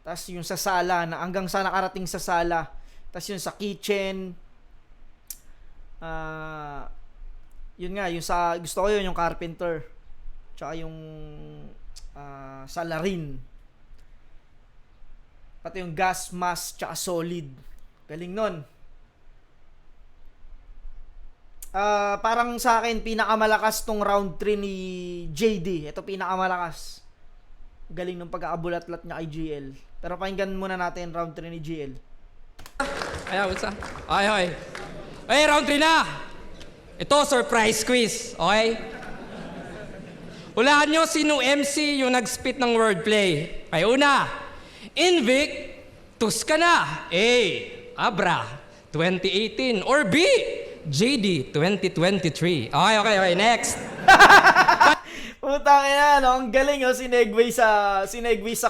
Tapos yung sa sala na hanggang sa nakarating sa sala. Tapos yung sa kitchen. Yun nga, yung sa gusto ko yun yung carpenter. Tsaka yung salarin. Pati yung gas mask tsaka solid. Galing nun. Parang sa akin, pinakamalakas tong round 3 ni JD. Ito pinakamalakas. Galing nung pag-aabulat-lat niya kay GL. Pero pakinggan muna natin round 3 ni GL. What's up? Ay. Hey, round 3 na! Ito, surprise quiz. Okay? Hulaan nyo sino MC yung nag-spit ng wordplay. Ay, una, Invictus ka na. A. Abra, 2018. Or B. JD 2023. Okay, next. Putang ina, no? Ang galing, oh, sinegway sa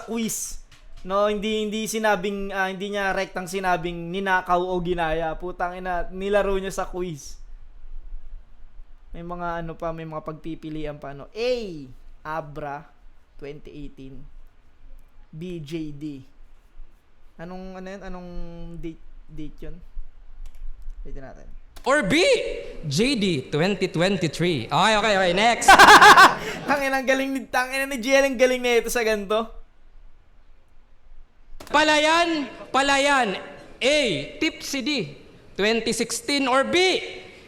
quiz. No, hindi sinabing hindi niya rektang sinabing ninakaw o ginaya. Putang ina, nilaro niya sa quiz. May mga may mga pagpipilian pa ano. A. Abra 2018. B. JD. Anong date 'yon? Dito natin. Or B. JD 2023. Okay, next. Tangina, ang galing ni GL, ang galing na ito sa ganito. Palayan. A. Tipsy D 2016. Or B.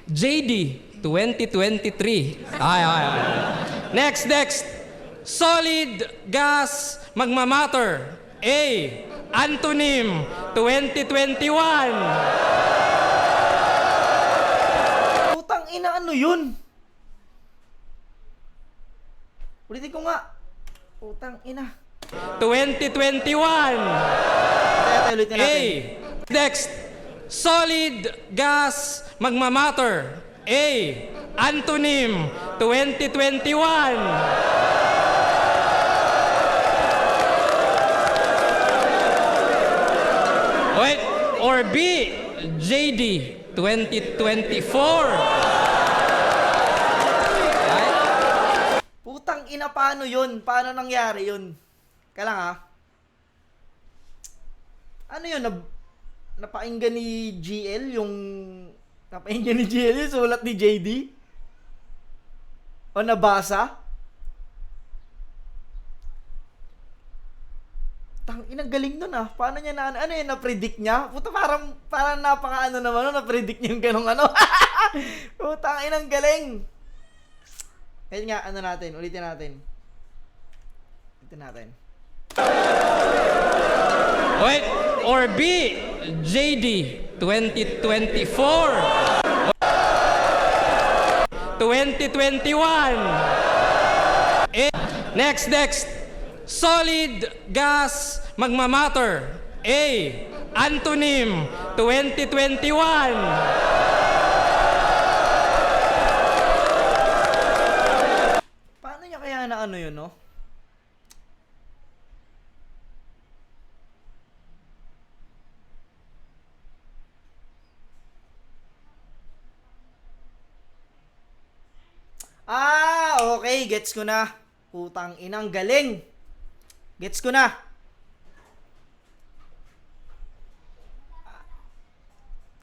JD 2023. Okay. Next. Solid gas magmamatter. A. Antonym 2021. Putang ina, ano yun? Ulitin ko nga. Putang ina. 2021. Ulitin natin. Next. Solid gas magmamatter. A. Antonym 2021. Wait. Or B. JD 2024. Putang ina, paano yun? Paano nangyari yun? Kaya lang ha. Ano yun? Napakinggan ni GL yung sulat ni JD? O nabasa? Inang galing nun ah. Paano niya ano yun, na-predict niya? Puta, parang napaka naman, na-predict niya yung ganong Puta, inang galing. Kaya nga, ulitin natin. Wait, or B, JD 2024. 2021. Next. Solid gas magmamatter. A. Antonym 2021. Paano niya kaya na ano yun, no? Okay, gets ko na. Putang inang galing. Gets ko na.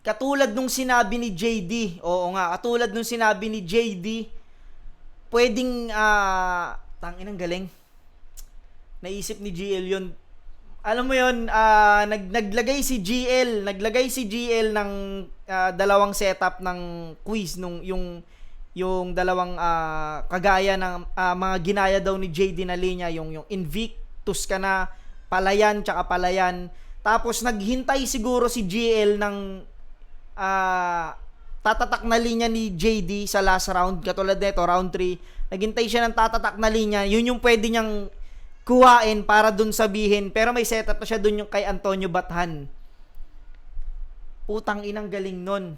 Katulad nung sinabi ni JD. Oo nga, katulad nung sinabi ni JD. Pwedeng, tanginang galing. Naisip ni GL yun. Alam mo yun, naglagay si GL ng dalawang setup ng quiz nung yung dalawang kagaya ng mga ginaya daw ni JD na linya, yung Invictus ka na, Palayan tsaka Palayan. Tapos naghintay siguro si GL ng tatatak na linya ni JD sa last round, katulad nito round 3. Naghintay siya ng tatatak na linya, yun yung pwede niyang kuhain para dun sabihin, pero may setup na siya dun yung kay Antonio Bathan. Putang inang galing nun.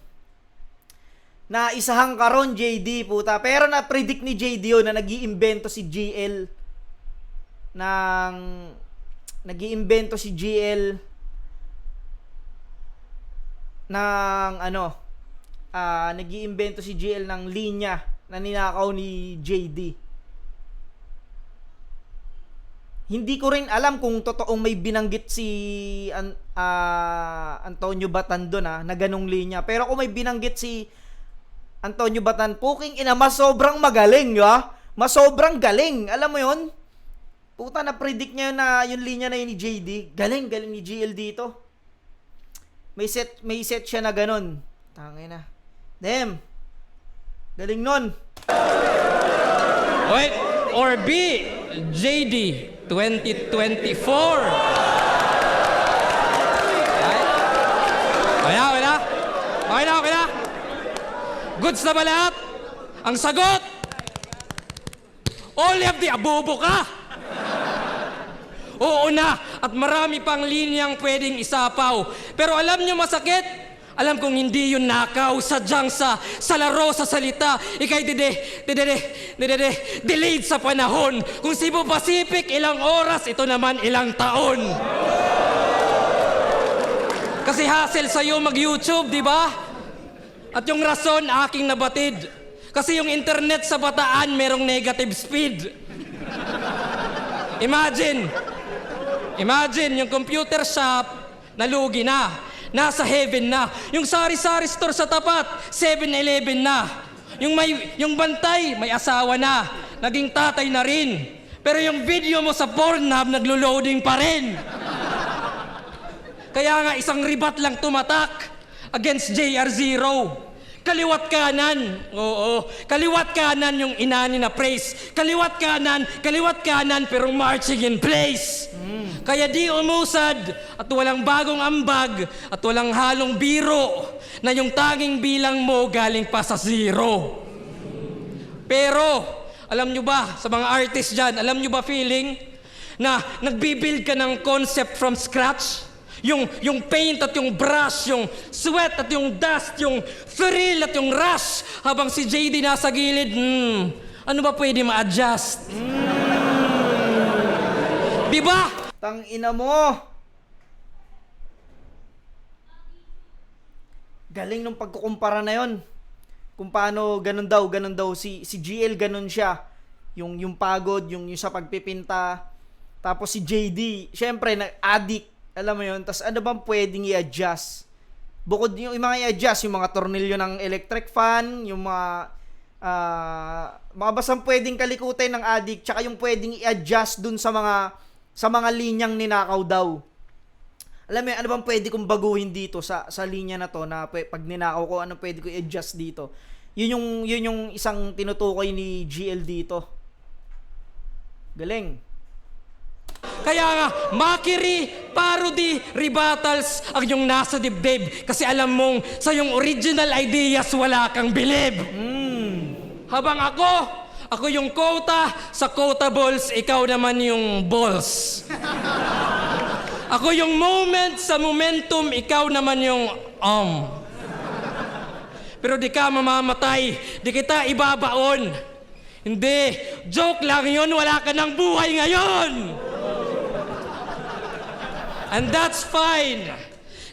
Naisahang ka ron, JD, puta. Pero na-predict ni JD yun na nag-iimbento si GL ng linya na ninakaw ni JD. Hindi ko rin alam kung totoong may binanggit si Antonio Batan doon na ganong linya. Pero kung may binanggit si Antonio Batan, puking ina, mas sobrang magaling, mas sobrang galing. Alam mo yun? Puta, na-predict niya na yung linya na yun ni JD. Galing ni GL dito. May set siya na ganon. Tangay na. Damn. Galing nun. Wait, or B, JD 2024. Okay na. Goods na ba lahat? Ang sagot, all of the above ka. Oo na, at marami pang linyang pwedeng isapaw. Pero alam nyo masakit? Alam kong hindi yun nakaw, sadyang sa laro, sa salita. Ika'y delayed sa panahon. Kung Cebu Pacific, ilang oras, ito naman ilang taon. Kasi hassle sa'yo mag-YouTube, di ba? At yung rason, aking nabatid. Kasi yung internet sa Bataan, merong negative speed. Imagine, yung computer shop, nalugi na. Nasa heaven na. Yung sari-sari store sa tapat, 7-Eleven na. Yung bantay, may asawa na. Naging tatay na rin. Pero yung video mo sa Pornhub, naglo-loading pa rin. Kaya nga, isang ribat lang tumatak against JR0. Kaliwat kanan. Oo. Kaliwat kanan yung inani na praise. Kaliwat kanan, pero marching in place. Kaya di umusad at walang bagong ambag at walang halong biro na yung tanging bilang mo galing pa sa zero. Pero, alam nyo ba, sa mga artist dyan, alam nyo ba feeling na nagbibuild ka ng concept from scratch? Yung paint at yung brush, yung sweat at yung dust, yung thrill at yung rush, habang si JD nasa gilid, ano ba pwede ma-adjust? Diba? Tang ina mo. Galing nung pagkukumpara na yon. Kung paano ganun daw si GL ganun siya. Yung pagod, yung sa pagpipinta. Tapos si JD, syempre addict. Alam mo yun, tas ano bang pwedeng i-adjust? Bukod yung mga i-adjust, yung mga tornilyo ng electric fan, yung mga basang pwedeng kalikutin ng addict, tsaka yung pwedeng i-adjust dun sa mga linyang ninakaw daw. Alam mo yun, ano bang pwede kong baguhin dito sa linya na to, na pag ninakaw ko, ano pwede ko i-adjust dito? Yun yung isang tinutukoy ni GL dito. Galing. Kaya nga, mockery, parody, rebuttals ang yung nasa dibdib. Kasi alam mong sa yung original ideas wala kang bilib. Habang ako yung quota, sa quotables, ikaw naman yung balls. Ako yung moment, sa momentum, ikaw naman yung Pero di ka mamamatay, di kita ibabaon. Hindi, joke lang yun, wala ka ng buhay ngayon. And that's fine.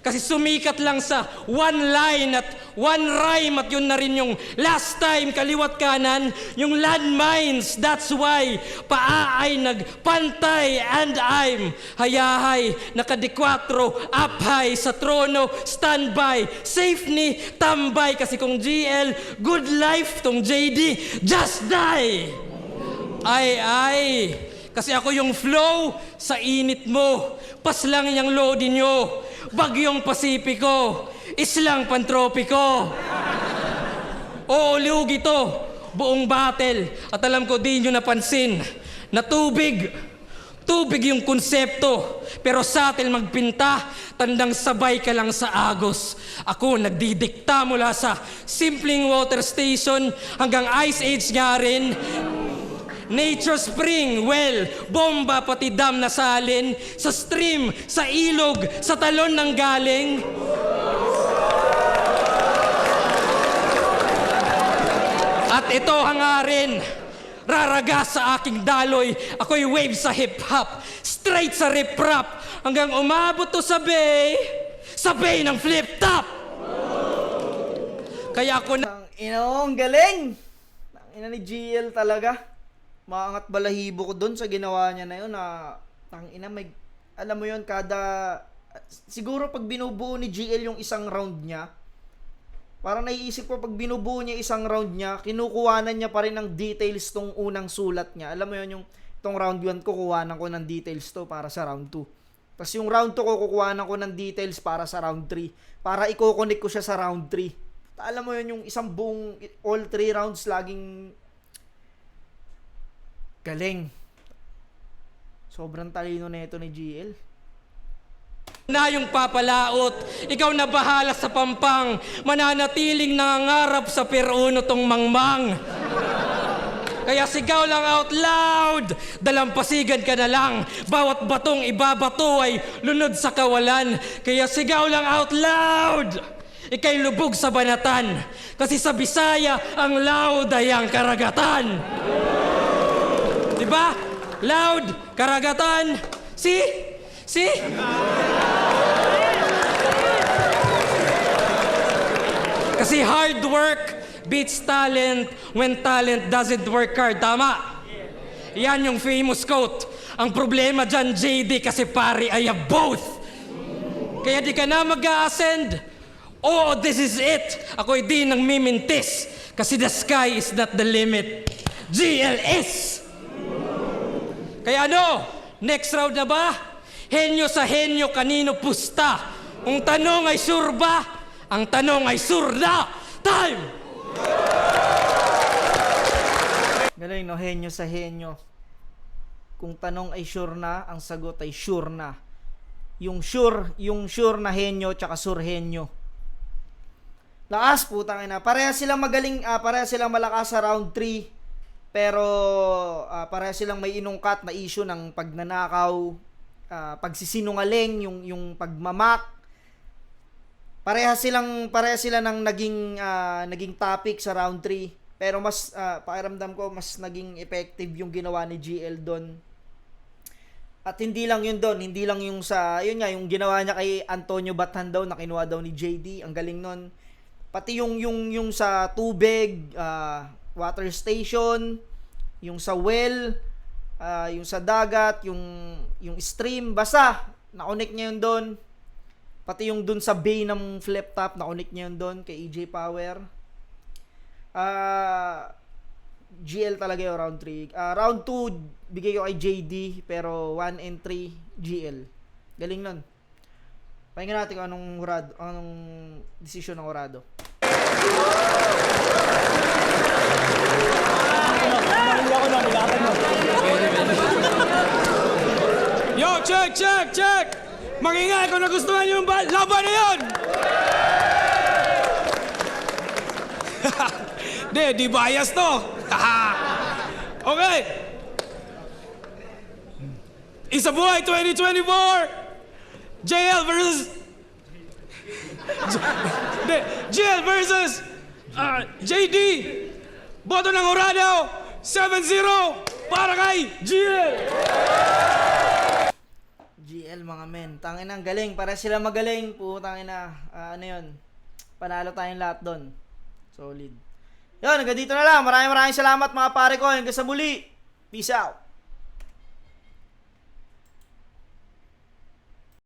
Kasi sumikat lang sa one line at One rhyme at yun na rin yung last time, kaliwat kanan, yung landmines. That's why, paa ay nagpantay and I'm hayahay, nakadikwatro, up high, sa trono, standby, safe ni, tambay. Kasi kung GL, good life, tong JD, just die. Ay, kasi ako yung flow sa init mo. Paslang yung load nyo. Bagyong Pasipiko. Islang pantropiko. Oo, liug ito. Buong battle. At alam ko di nyo napansin na tubig yung konsepto. Pero sa atin magpinta, tandang sabay ka lang sa agos. Ako nagdidikta mula sa simpleng water station hanggang ice age nga rin. Nature spring, well, bomba pati dam na salin, sa stream, sa ilog, sa talon ng galing. At ito hangarin, raragas sa aking daloy, ako'y wave sa hip-hop, straight sa rip-rap, hanggang umabot to sa bay ng flip-top. Kaya ako na... Ang galing! Ina ni GL talaga. Maangat balahibo ko doon sa ginawa niya na yun na may, alam mo yun, siguro pag binubuo ni GL yung isang round niya, parang naiisip ko pag binubuo niya isang round niya, kinukuhanan niya pa rin ng details tong unang sulat niya. Alam mo yun, yung itong round 1 ko, kukuhanan ko ng details to para sa round 2. Tapos yung round 2 ko, kukuhanan ko ng details para sa round 3. Para i-connect ko siya sa round 3. Alam mo yun, yung isang buong, all 3 rounds laging galing. Sobrang talino na ito ni GL. Na yung papalaot, ikaw na bahala sa pampang, mananatiling nangangarap sa peruno tong mangmang. Kaya sigaw lang out loud, dalampasigan ka na lang, bawat batong ibabato ay lunod sa kawalan. Kaya sigaw lang out loud, ikay lubog sa banatan, kasi sa Bisaya ang loud ay ang karagatan. Diba? Loud, karagatan. See? Kasi hard work beats talent when talent doesn't work hard. Tama? Yan yung famous quote. Ang problema dyan, JD, kasi pare ay both. Kaya di ka na mag-a-ascend. Oh, this is it. Ako'y di nang mimintis. Kasi the sky is not the limit. GLS! Kaya ano? Next round na ba? Henyo sa henyo, kanino pusta? Ang tanong ay sure ba? Ang tanong ay sure na. Time! Galing, no? Henyo sa henyo. Kung tanong ay sure na, ang sagot ay sure na. Yung sure na henyo, tsaka sure henyo. Lakas, putang ina. Pareha silang magaling, pareha silang malakas sa round 3. Pero pareha silang may inungkat na issue ng pagnanakaw, pagsisinungaling, yung pagmamak. Pareha sila ng naging topic sa round 3. Pero mas pakiramdam ko mas naging effective yung ginawa ni GL doon. At hindi lang yun doon, hindi lang yung yun nga, yung ginawa niya kay Antonio Bathan daw, na kinuha daw ni JD, ang galing nun. Pati yung sa tubig, water station, yung sa well, yung sa dagat, yung stream, basta na-connect niya yun doon. Pati yung dun sa bay ng flip top, na-connect niya yun doon kay EJ Power. GL talaga yung round 3. Round 2, bigay ko kay JD, pero 1 and 3, GL. Galing nun. Pakinggan natin kung anong decision ng Horado. Yo, check! Mag-ingay kung nagustuhan nyo yung laban na yun! Di bias to! Okay! Isa buhay 2024! JL versus JD! Boto ng Horado 7-0 para kay GL! GL mga men, tangina, ang galing, para sila magaling, putang ina, ano yun, Panalo tayong lahat doon. Solid. Yun, hanggang dito na lang. Maraming salamat mga pare ko. Hanggang sa muli. Peace out.